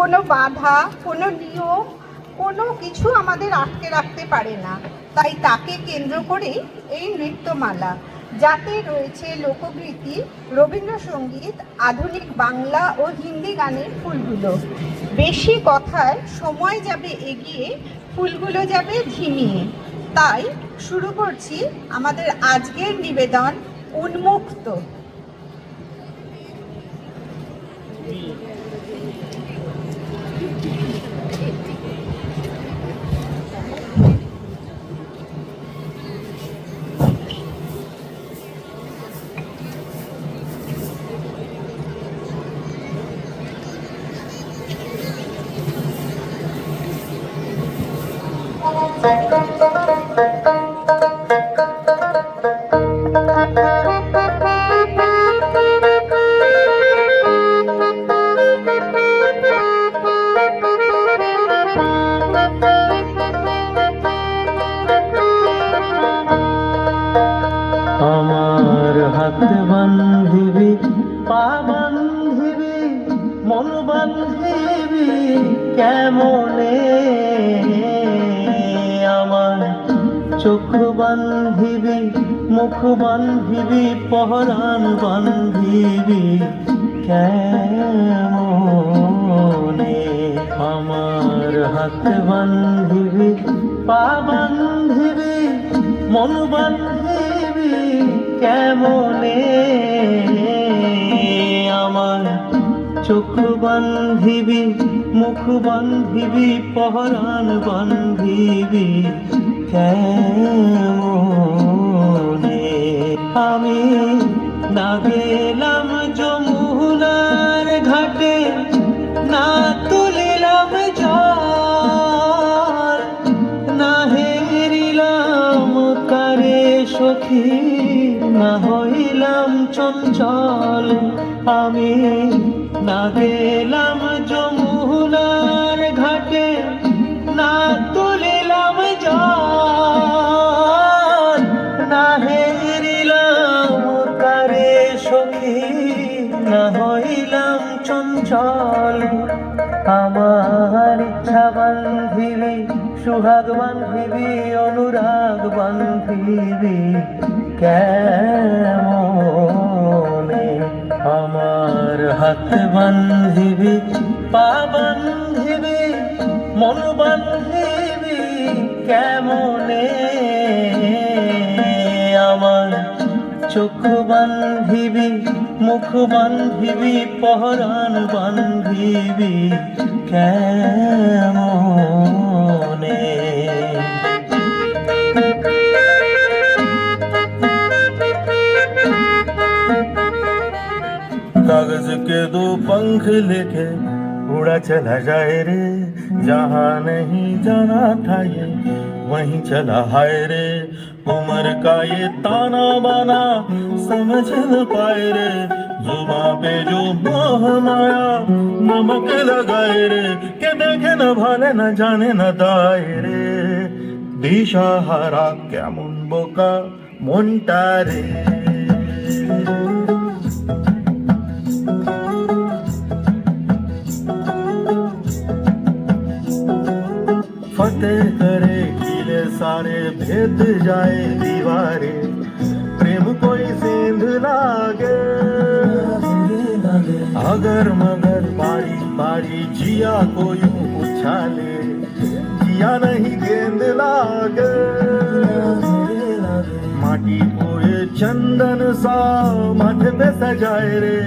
কোনো বাধা, কোনো নিয়ম, কোনো কিছু আমাদের আটকে রাখতে পারে না। তাই তাকে কেন্দ্র করে এই নৃত্যমালা, যাতে রয়েছে লোকগীতি, রবীন্দ্রসঙ্গীত, আধুনিক বাংলা ও হিন্দি গানের ফুলগুলো। বেশি কথায় সময় যাবে এগিয়ে, ফুলগুলো যাবে ঝিমিয়ে। তাই শুরু করছি আমাদের আজকের নিবেদন, উন্মুক্ত। আমার হাত বান্ধিবি, পা বান্ধিবি, মন বান্ধিবি কেমনে, আমার চোখ বান্ধিবি, মুখ বান্ধিবি, পহরান বান্ধিবি কেমনে। আমার হাত বান্ধিবি, পা বান্ধিবি, মন বান্ধিবি কেমনে, আমার চোখ বান্ধিবি, মুখ বান্ধিবি, পহরান বান্ধিবি কেমনে। আমি না গেলাম যমুনার ঘাটে, না তুলিলাম জল, না হেরিলাম কারে সখী, না হইলাম চঞ্চল। আমি না গেলাম যমুনার ঘাটে, না তুলিলাম জল, না হেরিলাম কারে সখী, না হইলাম চঞ্চল। আমার ইচ্ছা বান্ধিবি, সুহাগ বান্ধিবি, অনুরাগ বান্ধিবি কেমনে। আমার হাত বান্ধিবি, পা বান্ধিবি, মন বান্ধিবি কেমনে, আমার চোখ বান্ধিবি, মুখ বান্ধিবি, পহরান বান্ধিবি কেমনে। कागज के दो पंख लेके उड़ा चला जाए रे, जहाँ नहीं जाना था ये वहीं चला हाय रे। उम्र का ये ताना बाना समझ न पाए रे, जुबां पे जो मोह माया नमक लगाए रे, के देखे न भाले न जाने न दाए रे। दिशाहारा কেমন বোকা মনটা রে। फतेह करे किले सारे, भेद जाए दीवारे, प्रेम कोई सेंध लागे, अगर मगर पारी पारी जिया को यूं उछाले, जिया नहीं गेंद लागे। माटी पूरे चंदन सा माथे पे सजाए रे,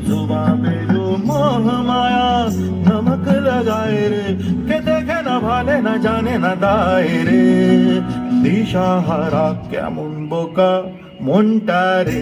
जुबां पे जो मोह माया नमक लगाए रे, के देखे न भाले न जाने न दाए रे। দিশাহারা কেমন বোকা মনটা রে।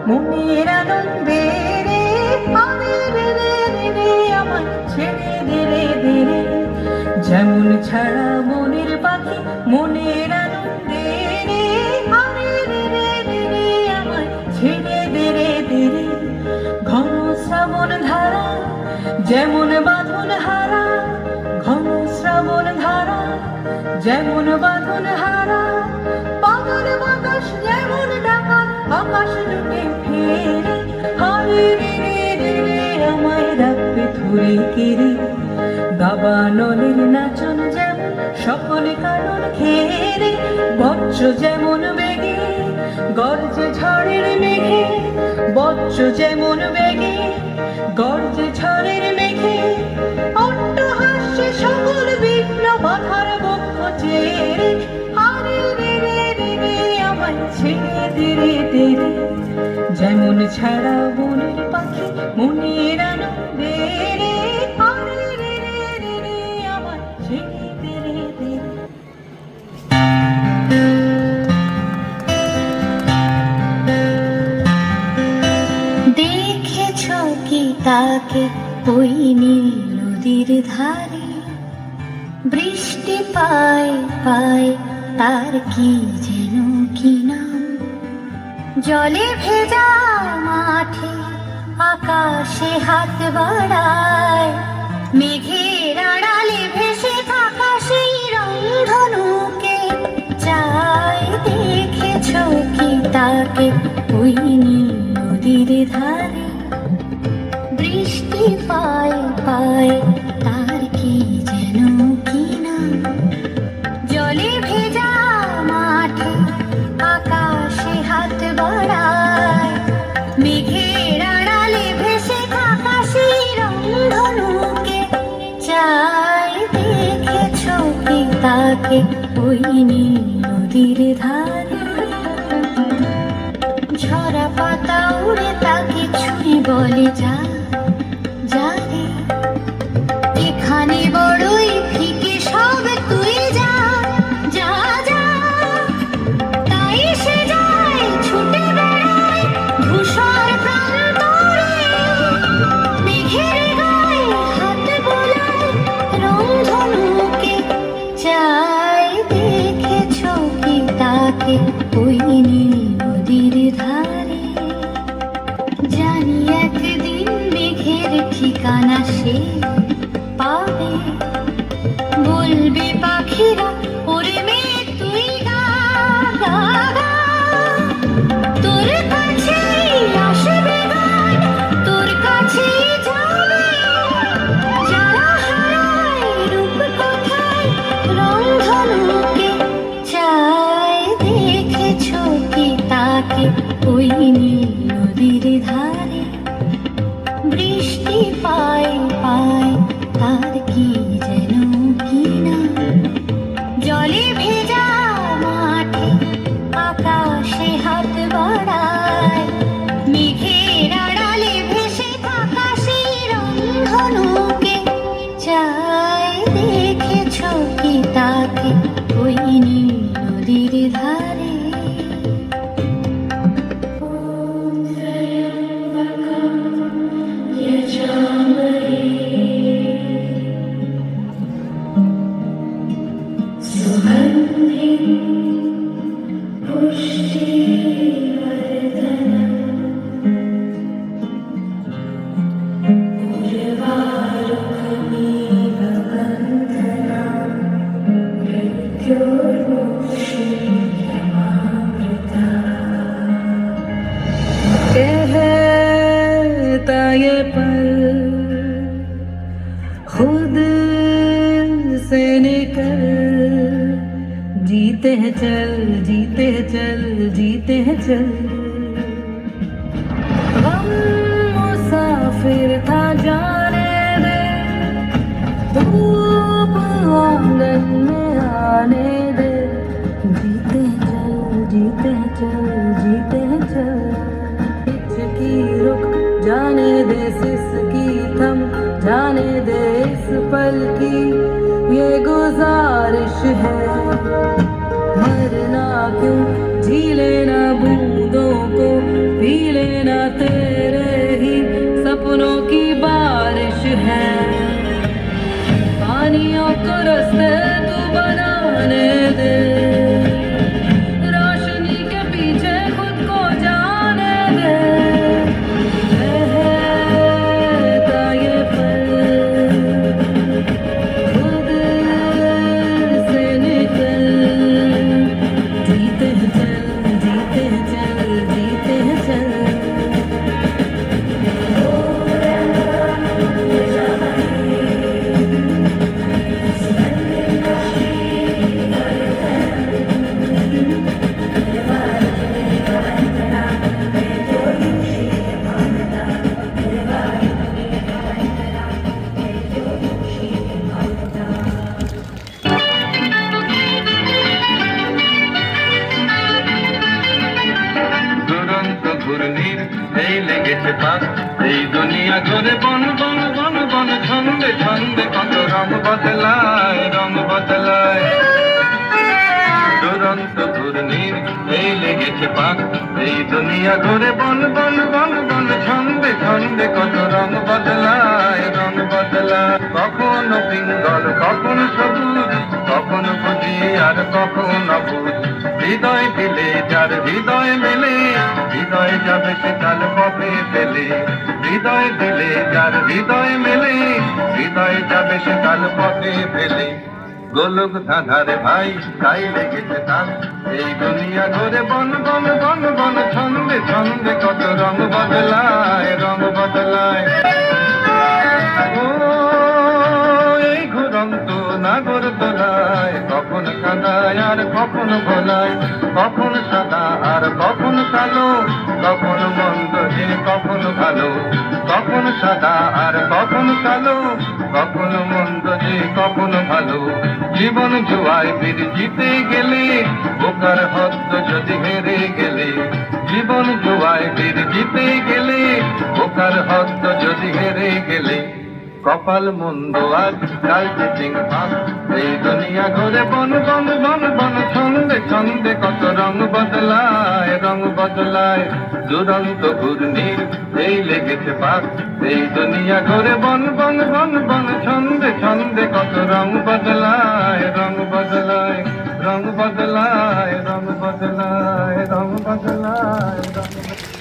মনের আনন্দে রে আরে রে রে রে রে আমায় ছেড়ে দে রে দে রে। যেমন ছাড়া মনের পাখি মনের আনন্দে রে আরে রে রে রে রে আমায় ছেড়ে দে রে দে রে। ঘন শ্রাবণ ধারা যেমন বাঁধন হারা, ঘন শ্রাবণ ধারা যেমন বাঁধন হারা, পাগল বাতাস যেমন ডাকা আকাশ জুটে ফেরে। হারে রে রে রে রে আমায় রাখবে ধরে কেড়ে। দাবানলের নাচন যেমন সকলে কারণ ঘেরে, বজ্র যেমন বেগে গর্জে ঝড়ের মেঘে, বজ্র যেমন বেগে গর্জে ঝড়ের মেঘে। অট্টহাস্যে সকল বিঘ্ন বাধার বক্ষ চেরে। হারে রে রে রে রে আমায় ছেড়ে দে রে দে রে। যেমন ছাড়া বনের পাখি মনের আনন্দে রে হারে রে রে রে রে আমায় ছেড়ে দে রে দে রে। দেখেছো কি তাকে ওই নীল নদীর ধারে, বৃষ্টি পায় পায় তার কি যেন কি নাম। জলে ভেজা মাঠে আকাশে হাত বাড়ায়, মেঘের আড়ালে ভেসে থাকা সেই রংধনুকে চাই। দেখেছো কি তাকে ওই নীল নদীর ধারে, বৃষ্টি পায় পায় তার কি যেন কি নাম। জলে ভেজা মাঠে আকাশে হাত বাড়ায়, মেঘের আড়ালে ভেসে থাকা সেই রংধনুকে চাই। দেখেছো কি তাকে ওই নীল নদীর ধারে, ঝরা পাতা উড়ে তাকে ছুঁয়ে বলে যা যা রে। এখানে বড়ই ফিকে সব তুই যা যা যা। তাই সে যায় ছুটে বেড়ায় ধূসর প্রান্তরে, মেঘের গায়ে হাত বোলায় রংধনুকে চাই। দেখেছো কি তাকে ওই নীল নদীর ধারে, জানি একদিন মেঘের ঠিকানা সে পাবে। বলবে পাখিরা ওরে মেঘ তুই গা গা গা। তোর কাছেই আসবে গান, তোর কাছেই যাবে। যারা হারায় রূপ কোথায় রংধনুকে চাই। দেখেছো কি তাকে ওই নীল নদীর ধারে, বৃষ্টি পায় পায় তার কি যেন কি না। জলে ভেজা মাঠে আকাশে হাত বাড়ায়, মেঘের আড়ালে ভেসে থাকা সেই রংধনুকে চাই। দেখেছো কি তাকে ওই নীল নদীর ধারে। कहता ये पल खुद से निकल, जीते हैं चल जीते हैं चल जीते हैं चल। गम मुसाफिर था जाने दे, धूप आंगन में आने दे। जीते हैं चल जीते हैं चल जीते हैं चल। की रुक जाने दे सिसकी थम जाने दे इस पल की ये गुजारिश है। मरना क्यों जी लेना बूंदों को पी लेना। ना तेरे ही सपनों की बारिश है पानियों को रास्ते तू बनाने दे रोशनी के पीछे खुद को जाने दे बहता ये पल खुद से निकल जीते हैं चल जीते हैं चल जीते हैं चल দুরন্ত ঘূর্ণির এই লেগেছে পাক এই দুনিয়া ঘুরে বন বন বন বন ছন্দে ছন্দে কত রং বদলায় রং বদলায় দুরন্ত ঘূর্ণির এই লেগেছে পাক এই দুনিয়া ঘুরে বন বন বন বন ছন্দে ছন্দে কত রং বদলায় রং বদলায় কখনো পিঙ্গল কখনো সবুজ কখনো বুঝি আর কখনো অবুঝ হৃদয় দিলে যার হৃদয় মেলে হৃদয় যাবে সে কাল পথে পেলে হৃদয় দিলে যার হৃদয় মেলে হৃদয় যাবে সে কাল পথে পেলে গোলক ধাঁধারে ভাই তাই লেগেছে তার এই দুনিয়া ঘুরে বন বন বন বন ছন্দে ছন্দে কত রং বদলায় রং বদলায় ও এই ঘুরন্ত নাগর দোলায় কখন কাদায় আর কখন ভোলায় কখন সাদা আর কখন কালো কখন মন্দ যে কখন ভালো কখন সাদা আর কখন কালো কখন মন্দ যে কখন ভালো জীবন জুয়ায় বীর জিতে গেলে বোকার হদ্দ যদি হেরে গেলে জীবন জুয়ায় বীর জিতে গেলে বোকার হদ্দ যদি হেরে গেলে কপাল মন্দ আজ কাল চিটিং ভাব এই দুনিয়া ঘুরে বন বন বন বন ছন্দে ছন্দে কত রং বদলায় রং বদলায় দুরন্ত ঘূর্ণির এই লেগেছে পাক এই দুনিয়া ঘুরে বন বন বন বন ছন্দে ছন্দে কত রং বদলায় রং বদলায় রং বদলায় রং বদলায় রং বদলায় রং বদলায়